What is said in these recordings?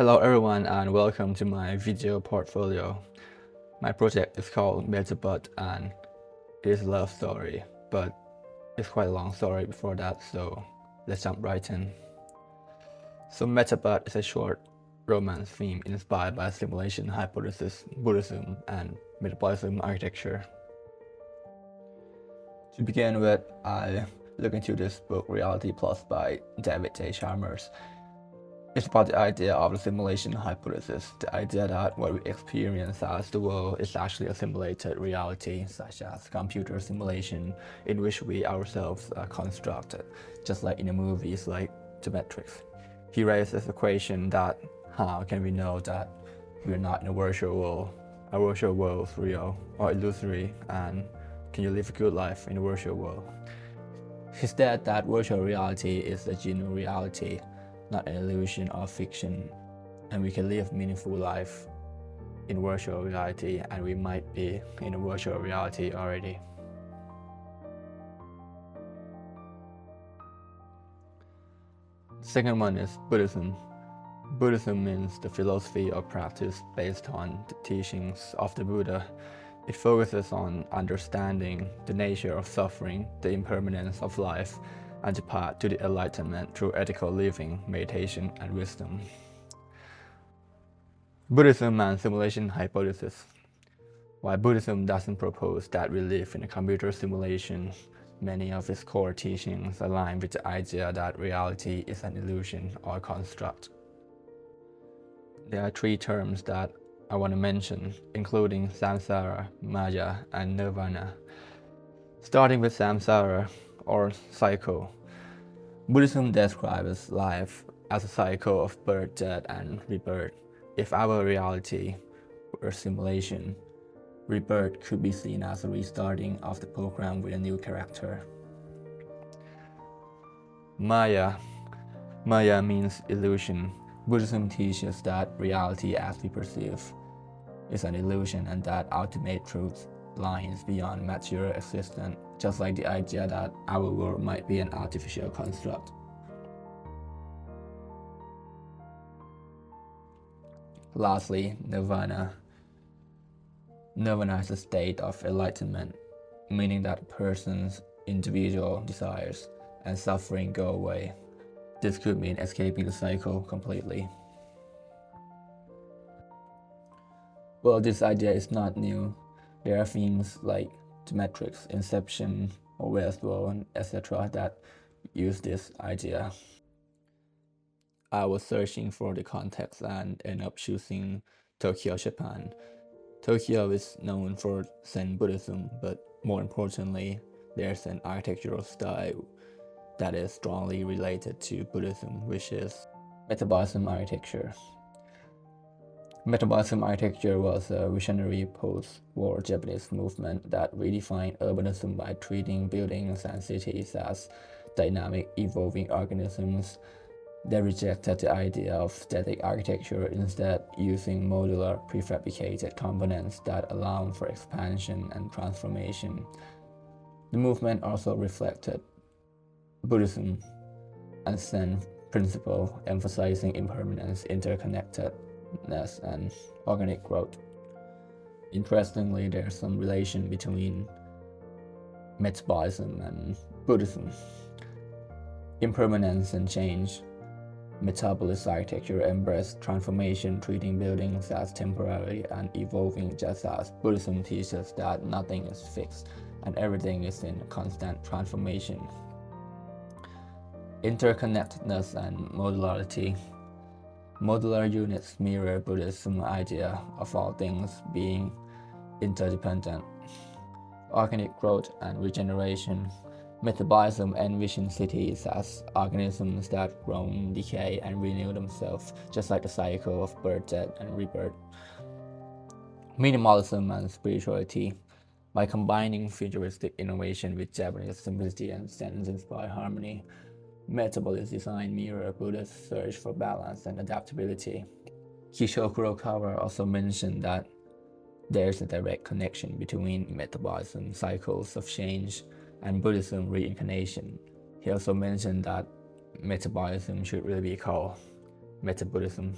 Hello everyone and welcome to my video portfolio. My project is called Metabud and it is a love story, but it's quite a long story before that, so let's jump right in. So Metabud is a short romance theme inspired by simulation hypothesis, Buddhism, and Metabolism Architecture. To begin with, I look into this book Reality Plus by David J. Chalmers. It's about the idea of the simulation hypothesis, the idea that what we experience as the world is actually a simulated reality, such as computer simulation, in which we ourselves are constructed, just like in the movies like The Matrix. He raises the question that how can we know that we're not in a virtual world? A virtual world is real or illusory, and can you live a good life in a virtual world? He said that virtual reality is a genuine reality, not an illusion or fiction, and we can live meaningful life in virtual reality, and we might be in a virtual reality already. The second one is Buddhism. Buddhism means the philosophy or practice based on the teachings of the Buddha. It focuses on understanding the nature of suffering, the impermanence of life, and the path to the enlightenment through ethical living, meditation, and wisdom. Buddhism and simulation hypothesis. While Buddhism doesn't propose that we live in a computer simulation, many of its core teachings align with the idea that reality is an illusion or construct. There are three terms that I want to mention, including samsara, maya, and nirvana. Starting with samsara, or cycle. Buddhism describes life as a cycle of birth, death, and rebirth. If our reality were a simulation, rebirth could be seen as a restarting of the program with a new character. Maya. Maya means illusion. Buddhism teaches that reality as we perceive is an illusion and that ultimate truth lies beyond material existence, just like the idea that our world might be an artificial construct. Lastly, nirvana. Nirvana is a state of enlightenment, meaning that a person's individual desires and suffering go away. This could mean escaping the cycle completely. Well, this idea is not new. There are themes like The Matrix, Inception, or Westworld, etc. that use this idea. I was searching for the context and ended up choosing Tokyo, Japan. Tokyo is known for Zen Buddhism, but more importantly, there's an architectural style that is strongly related to Buddhism, which is Metabolism Architecture. Metabolism Architecture was a visionary post-war Japanese movement that redefined urbanism by treating buildings and cities as dynamic, evolving organisms. They rejected the idea of static architecture, instead using modular, prefabricated components that allow for expansion and transformation. The movement also reflected Buddhism and Zen principle, emphasizing impermanence, interconnectedness, and organic growth. Interestingly, there's some relation between metabolism and Buddhism. Impermanence and change. Metabolism architecture embraces transformation, treating buildings as temporary and evolving, just as Buddhism teaches that nothing is fixed and everything is in constant transformation. Interconnectedness and modularity. Modular units mirror Buddhism idea of all things being interdependent. Organic growth and regeneration. Metabolism envisions cities as organisms that grow, decay, and renew themselves, just like the cycle of birth, death, and rebirth. Minimalism and spirituality. By combining futuristic innovation with Japanese simplicity and Zen-inspired harmony, Metabolism design mirror Buddha's search for balance and adaptability. Kishore Kurokawa also mentioned that there is a direct connection between metabolism, cycles of change, and Buddhism reincarnation. He also mentioned that metabolism should really be called Metabuddhism.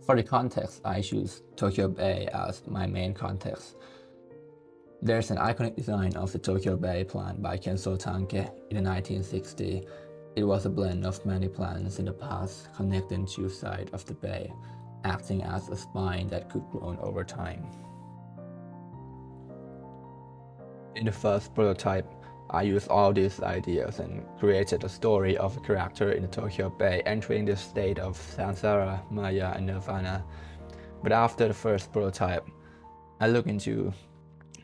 For the context, I choose Tokyo Bay as my main context. There's an iconic design of the Tokyo Bay planned by Kenzo Tanke in the 1960s. It was a blend of many plans in the past connecting two sides of the bay, acting as a spine that could grow over time. In the first prototype, I used all these ideas and created a story of a character in the Tokyo Bay entering the state of samsara, maya, and nirvana. But after the first prototype, I looked into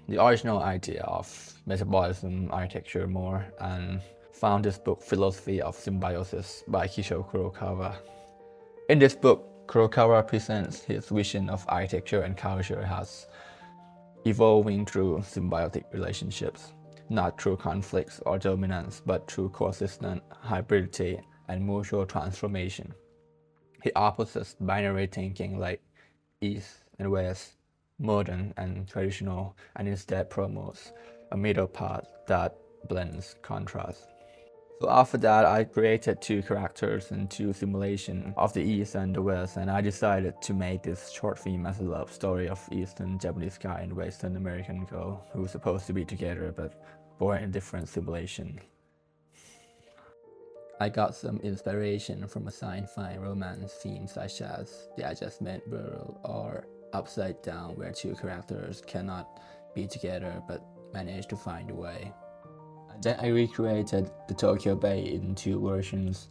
the original idea of metabolism architecture more and found this book, Philosophy of Symbiosis by Kishore Kurokawa. In this book, Kurokawa presents his vision of architecture and culture as evolving through symbiotic relationships, not through conflicts or dominance, but through coexistence, hybridity, and mutual transformation. He opposes binary thinking like East and West, modern and traditional, and instead promotes a middle path that blends contrast. So after that, I created two characters and two simulations of the East and the West, and I decided to make this short film as a love story of Eastern Japanese guy and Western American girl who were supposed to be together but born in different simulations. I got some inspiration from a sci-fi romance theme such as The I Just Met Burl or Upside Down, where two characters cannot be together but manage to find a way. Then I recreated the Tokyo Bay in two versions.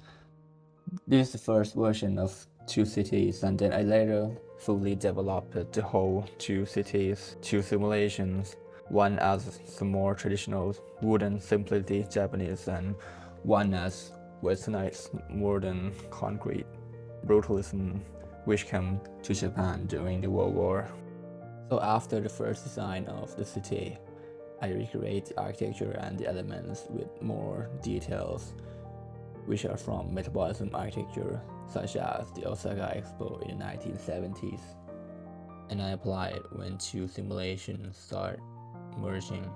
This is the first version of two cities, and then I later fully developed the whole two cities, two simulations, one as some more traditional wooden simplicity Japanese and one as westernized modern concrete brutalism which came to Japan during the World War. So after the first design of the city, I recreate the architecture and the elements with more details, which are from Metabolism Architecture, such as the Osaka Expo in the 1970s. And I apply it when two simulations start merging.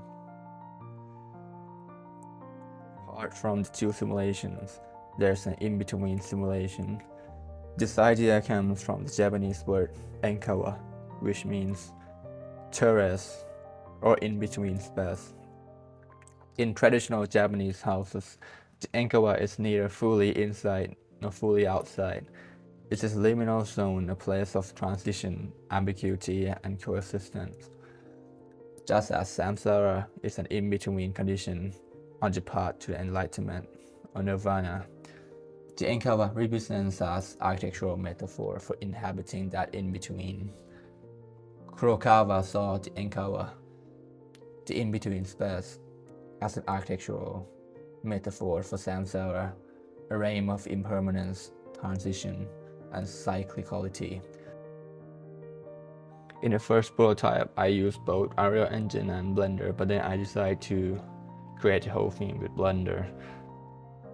Apart from the two simulations, there's an in-between simulation. This idea comes from the Japanese word enkawa, which means terrace or in-between space. In traditional Japanese houses, the enkawa is neither fully inside nor fully outside. It is a liminal zone, a place of transition, ambiguity, and coexistence. Just as samsara is an in-between condition on the path to enlightenment or nirvana, the enkawa represents as architectural metaphor for inhabiting that in-between. Kurokawa saw the enkawa, the in-between space, as an architectural metaphor for samsara, a realm of impermanence, transition, and cyclicality. In the first prototype, I used both Unreal Engine and Blender, but then I decided to create the whole thing with Blender.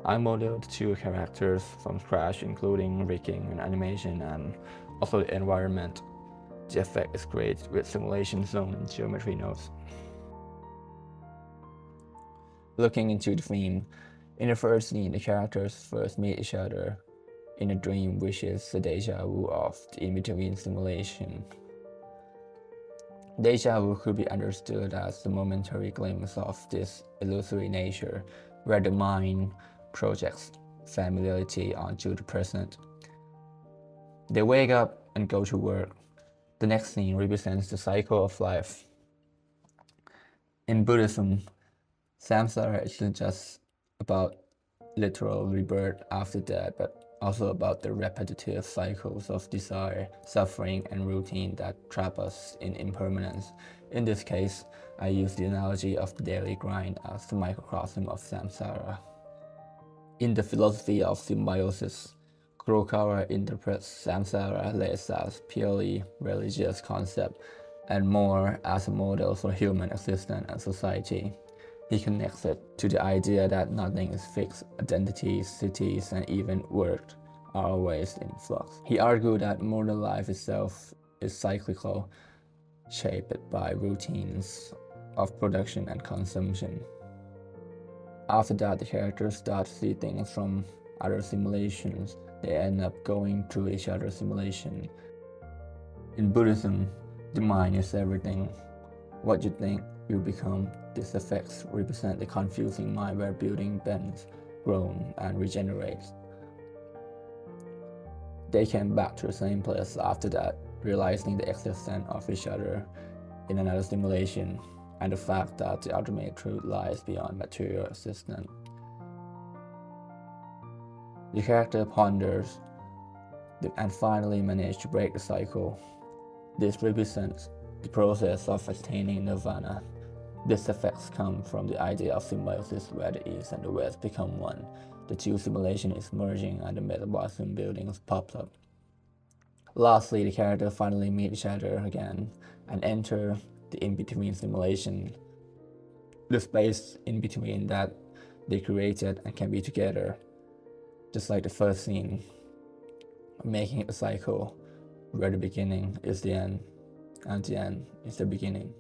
I modeled two characters from scratch, including rigging and animation, and also the environment. The effect is created with simulation zone and geometry nodes. Looking into the theme, in the first scene, the characters first meet each other in a dream, which is the deja vu of the in-between simulation. Deja vu could be understood as the momentary glimpse of this illusory nature, where the mind projects familiarity onto the present. They wake up and go to work. The next scene represents the cycle of life. In Buddhism, samsara isn't just about literal rebirth after death, but also about the repetitive cycles of desire, suffering, and routine that trap us in impermanence. In this case, I use the analogy of the daily grind as the microcosm of samsara. In the philosophy of symbiosis, Kurokawa interprets samsara less as purely religious concept and more as a model for human existence and society. He connects it to the idea that nothing is fixed. Identities, cities, and even work are always in flux. He argued that modern life itself is cyclical, shaped by routines of production and consumption. After that, the characters start to see things from other simulations. They end up going through each other's simulation. In Buddhism, the mind is everything. What you think, you become. These effects represent the confusing mind where building bends, grows, and regenerates. They came back to the same place after that, realizing the existence of each other in another simulation, and the fact that the ultimate truth lies beyond material existence. The character ponders and finally manages to break the cycle. This represents the process of attaining nirvana. These effects come from the idea of symbiosis where the East and the West become one. The two simulations is merging and the metabolism buildings pops up. Lastly, the characters finally meet each other again and enter the in-between simulation, the space in between that they created and can be together, just like the first scene, making it a cycle where the beginning is the end and the end is the beginning.